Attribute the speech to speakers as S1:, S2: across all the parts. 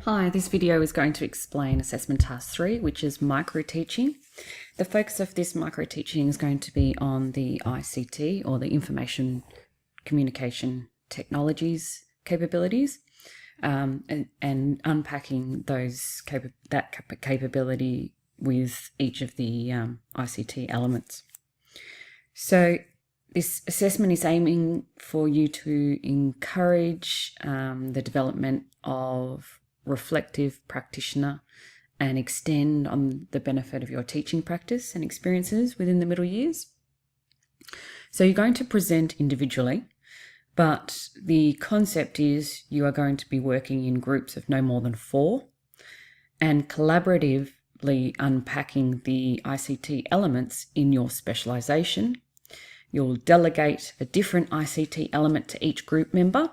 S1: Hi, this video is going to explain assessment task 3, which is microteaching. The focus of this microteaching is going to be on the ICT, or the information communication technologies capabilities, and unpacking that capability with each of the ICT elements. So this assessment is aiming for you to encourage the development of reflective practitioner and extend on the benefit of your teaching practice and experiences within the middle years. So you're going to present individually, but the concept is you are going to be working in groups of no more than 4 and collaboratively unpacking the ICT elements in your specialisation. You'll delegate a different ICT element to each group member.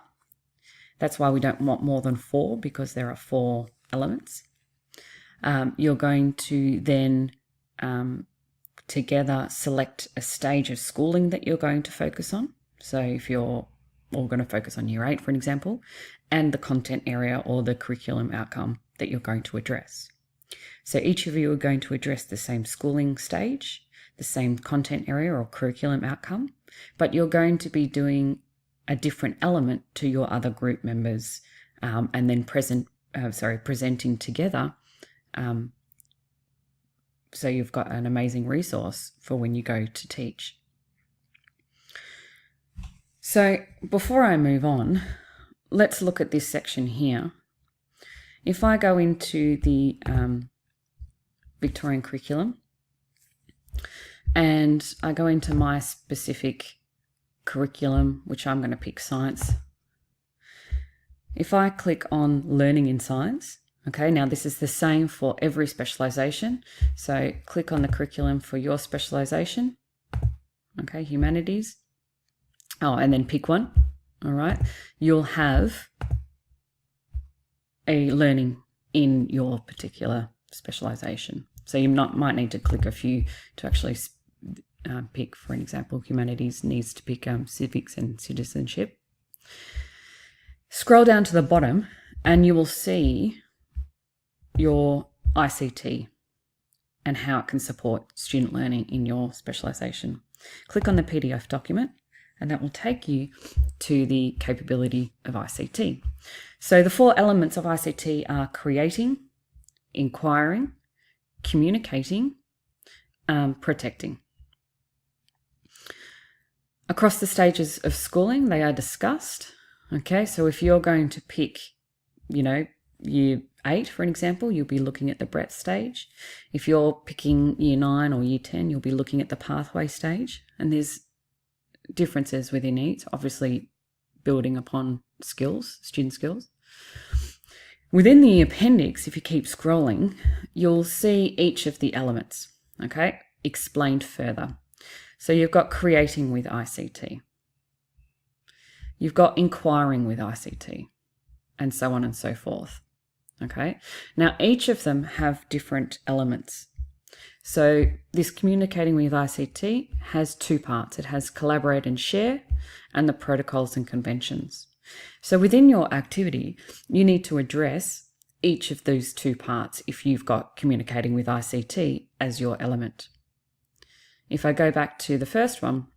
S1: That's why we don't want more than 4, because there are 4 elements. You're going to then together select a stage of schooling that you're going to focus on. So if you're all going to focus on Year 8, for an example, and the content area or the curriculum outcome that you're going to address. So each of you are going to address the same schooling stage, the same content area or curriculum outcome, but you're going to be doing a different element to your other group members, and then presenting together. So you've got an amazing resource for when you go to teach. So before I move on, let's look at this section here. If I go into the Victorian curriculum and I go into my specific curriculum, which I'm going to pick science. If I click on learning in science, okay, now this is the same for every specialisation. So click on the curriculum for your specialisation, okay, humanities. Oh, and then pick one, all right. You'll have a learning in your particular specialisation. So you might need to click a few to actually pick. For an example, humanities needs to pick civics and citizenship. Scroll down to the bottom and you will see your ICT and how it can support student learning in your specialisation. Click on the PDF document and that will take you to the capability of ICT. So the 4 elements of ICT are creating, inquiring, communicating, protecting. Across the stages of schooling, they are discussed. Okay, so if you're going to pick, Year 8, for an example, you'll be looking at the breadth stage. If you're picking Year 9 or Year 10, you'll be looking at the pathway stage. And there's differences within each, obviously building upon skills, student skills. Within the appendix, if you keep scrolling, you'll see each of the elements, okay, explained further. So you've got creating with ICT. You've got inquiring with ICT, and so on and so forth. Okay. Now each of them have different elements. So this communicating with ICT has 2 parts. It has collaborate and share, and the protocols and conventions. So within your activity, you need to address each of those 2 parts if you've got communicating with ICT as your element. If I go back to the first one,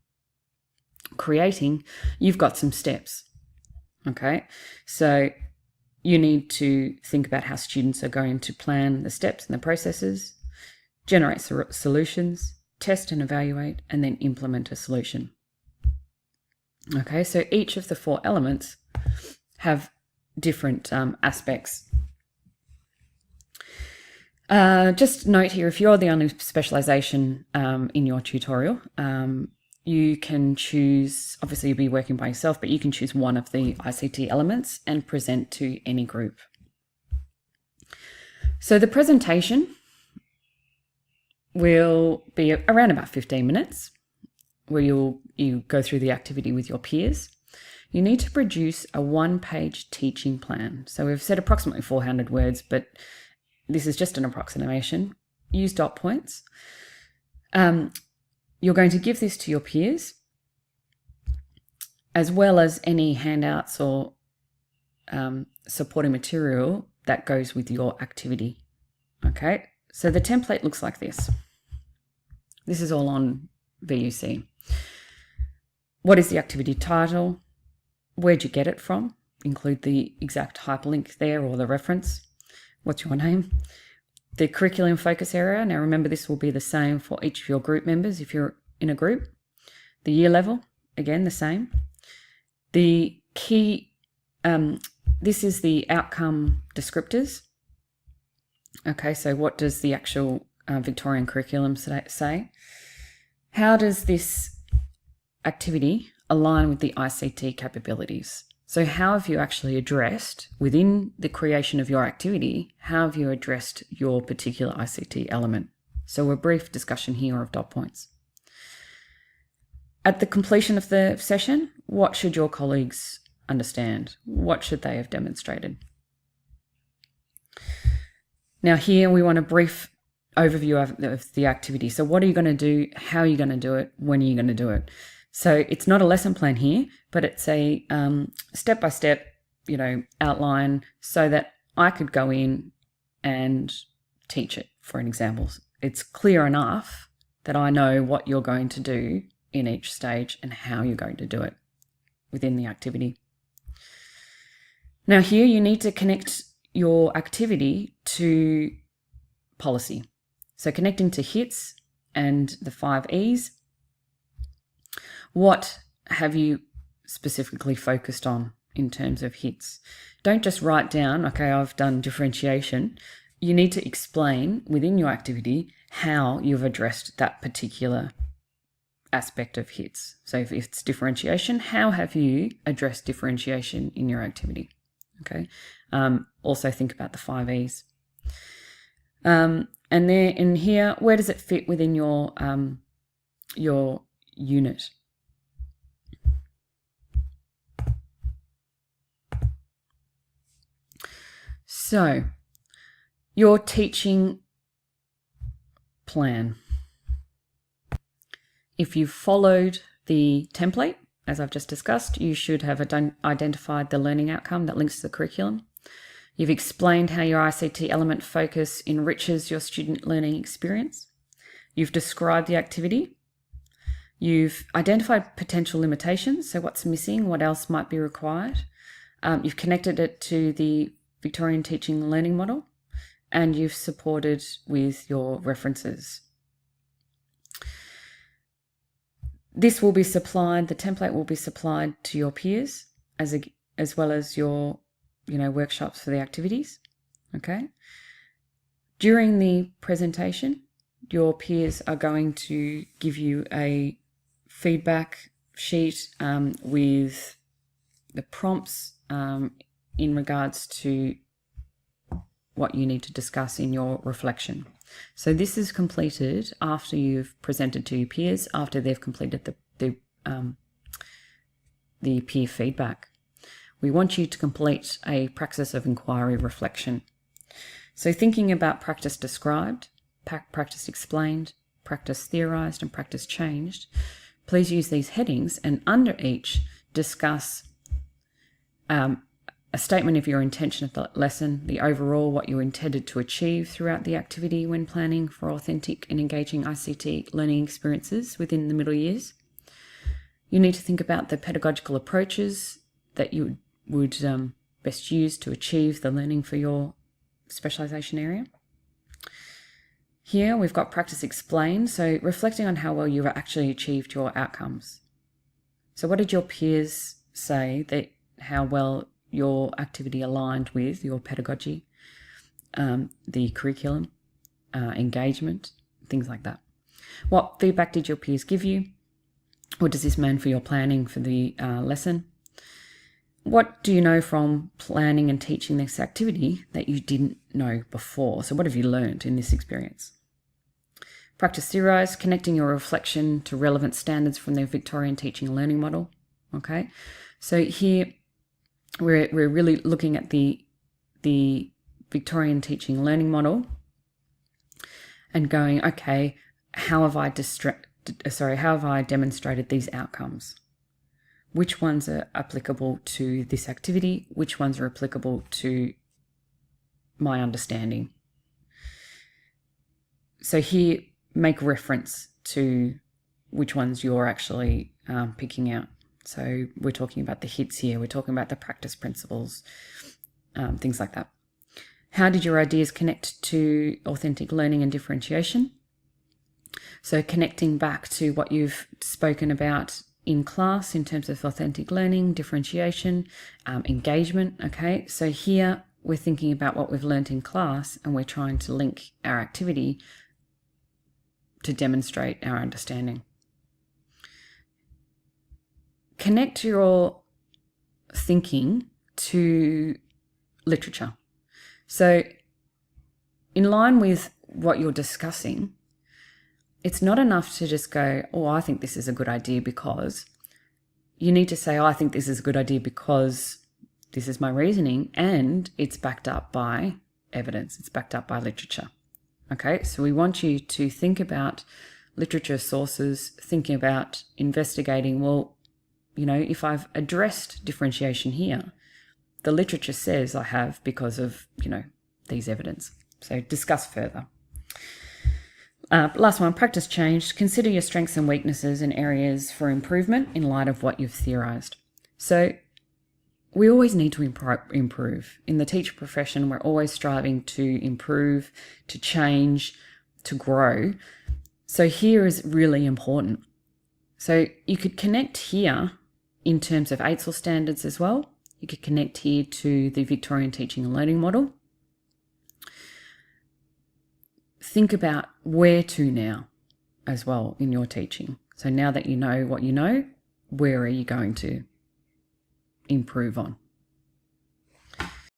S1: creating, you've got some steps, okay? So you need to think about how students are going to plan the steps and the processes, generate solutions, test and evaluate, and then implement a solution. Okay, so each of the 4 elements have different aspects. Just note here, if you're the only specialisation in your tutorial, you can choose, obviously you'll be working by yourself, but you can choose one of the ICT elements and present to any group. So the presentation will be around about 15 minutes, where you go through the activity with your peers. You need to produce a 1-page teaching plan. So we've said approximately 400 words, but this is just an approximation. Use dot points. You're going to give this to your peers, as well as any handouts or supporting material that goes with your activity. Okay, so the template looks like this. This is all on VUC. What is the activity title? Where'd you get it from? Include the exact hyperlink there or the reference. What's your name? The curriculum focus area. Now remember, this will be the same for each of your group members if you're in a group. The year level, again, the same. The key, this is the outcome descriptors. Okay, so what does the actual Victorian curriculum say? How does this activity align with the ICT capabilities? So how have you actually addressed, within the creation of your activity, how have you addressed your particular ICT element? So a brief discussion here of dot points. At the completion of the session, what should your colleagues understand? What should they have demonstrated? Now here we want a brief overview of the activity. So what are you going to do? How are you going to do it? When are you going to do it? So it's not a lesson plan here, but it's a step-by-step, outline so that I could go in and teach it, for an example. It's clear enough that I know what you're going to do in each stage and how you're going to do it within the activity. Now here you need to connect your activity to policy. So connecting to HITS and the 5 E's. What have you specifically focused on in terms of HITS? Don't just write down, okay, I've done differentiation. You need to explain within your activity how you've addressed that particular aspect of HITS. So if it's differentiation, how have you addressed differentiation in your activity? Okay. Also think about the 5 E's. And there in here, where does it fit within your unit? So your teaching plan. If you've followed the template, as I've just discussed, you should have identified the learning outcome that links to the curriculum. You've explained how your ICT element focus enriches your student learning experience. You've described the activity. You've identified potential limitations, so what's missing, what else might be required. You've connected it to the Victorian teaching learning model, and you've supported with your references. This will be supplied, the template will be supplied to your peers as well as your workshops for the activities. Okay. During the presentation, your peers are going to give you a feedback sheet with the prompts in regards to what you need to discuss in your reflection. So this is completed after you've presented to your peers, after they've completed the peer feedback. We want you to complete a praxis of inquiry reflection. So thinking about practice described, practice explained, practice theorised, and practice changed, please use these headings and under each discuss a statement of your intention of the lesson, the overall, what you intended to achieve throughout the activity when planning for authentic and engaging ICT learning experiences within the middle years. You need to think about the pedagogical approaches that you would best use to achieve the learning for your specialisation area. Here we've got practice explained, so reflecting on how well you've actually achieved your outcomes. So what did your peers say that how well your activity aligned with your pedagogy, the curriculum, engagement, things like that? What feedback did your peers give you? What does this mean for your planning for the lesson? What do you know from planning and teaching this activity that you didn't know before? So what have you learned in this experience? Practice theorise, connecting your reflection to relevant standards from the Victorian teaching and learning model. Okay, so here we're really looking at the Victorian teaching and learning model and going, okay, how have I demonstrated these outcomes? Which ones are applicable to this activity? Which ones are applicable to my understanding. So here, make reference to which ones you're actually picking out. So we're talking about the hits here. We're talking about the practice principles, things like that. How did your ideas connect to authentic learning and differentiation? So connecting back to what you've spoken about in class in terms of authentic learning, differentiation, engagement. Okay, so here we're thinking about what we've learned in class and we're trying to link our activity to demonstrate our understanding. Connect your thinking to literature. So in line with what you're discussing, it's not enough to just go, oh, I think this is a good idea because. You need to say, oh, I think this is a good idea because this is my reasoning, and it's backed up by evidence. It's backed up by literature. Okay, so we want you to think about literature sources, thinking about investigating, well, you know, if I've addressed differentiation here, the literature says I have because of, you know, these evidence. So discuss further. Last one, practice change. Consider your strengths and weaknesses and areas for improvement in light of what you've theorised. So we always need to improve. In the teacher profession, we're always striving to improve, to change, to grow. So here is really important. So you could connect here in terms of AITSL standards as well. You could connect here to the Victorian Teaching and Learning Model. Think about where to now as well in your teaching. So now that you know what you know, where are you going to improve on?